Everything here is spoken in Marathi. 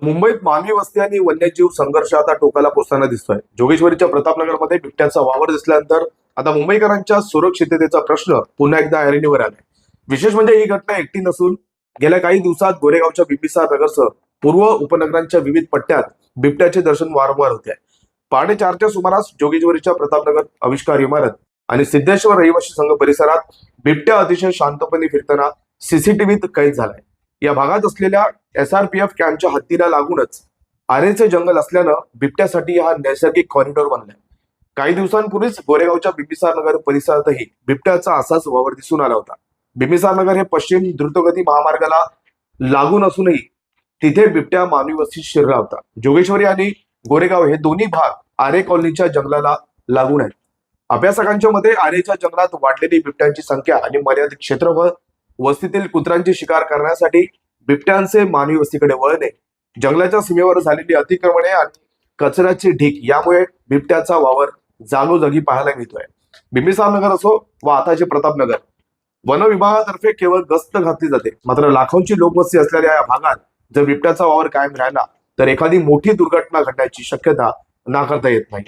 मुंबईत मानवी वस्ती आणि वन्यजीव संघर्ष आता टोकाला पोचताना दिसतोय. जोगेश्वरीच्या प्रतापनगरमध्ये बिबट्याचा वावर दिसल्यानंतर आता मुंबईकरांच्या सुरक्षिततेचा प्रश्न पुन्हा एकदा ऐरणीवर आलाय. विशेष म्हणजे ही घटना एकटी नसून गेल्या काही दिवसात गोरेगावच्या बिंबिसार नगरसह पूर्व उपनगरांच्या विविध पट्ट्यात बिबट्याचे दर्शन वारंवार होते आहे. पहाटे 4च्या सुमारास जोगेश्वरीच्या प्रतापनगर आविष्कार इमारत आणि सिद्धेश्वर रहिवासी संघ परिसरात बिबट्या अतिशय शांतपणे फिरताना सीसीटीव्हीत कैद झालाय. या भागात असलेल्या SRPF कॅम्पच्या हद्दीला लागूनच आरेचे जंगल असल्यानं बिबट्यासाठी हा नैसर्गिक कॉरिडॉर बनलाय. काही दिवसांपूर्वीच गोरेगावच्या बिंबिसार नगर परिसरातही बिबट्याचा असाच वावर दिसून आला होता. बिंबिसार नगर हे पश्चिम द्रुतगती महामार्गाला लागून असूनही तिथे बिबट्या मानवी वस्तीत शिरला होता. जोगेश्वरी आणि गोरेगाव हे दोन्ही भाग आरे कॉलनीच्या जंगलाला लागून आहेत. अभ्यासकांच्या मते आरेच्या जंगलात वाढलेली बिबट्यांची संख्या आणि मर्यादित क्षेत्रफळ, वस्तीतील कुत्र्यांची शिकार करण्यासाठी बिबट्यांचे मानवी वस्तीकडे वळणे, जंगलाच्या सीमेवर झालेली अतिक्रमणे आणि कचऱ्याची ढीक यामुळे बिबट्याचा वावर जागोजागी पाहायला मिळतोय. बिंबिसार नगर असो व आताचे प्रतापनगर, वन विभागातर्फे केवळ गस्त घातली जाते. मात्र लाखोंची लोकवस्ती असलेल्या या भागात जर बिबट्याचा वावर कायम राहिला तर एखादी मोठी दुर्घटना घडण्याची शक्यता नाकारता येत नाही.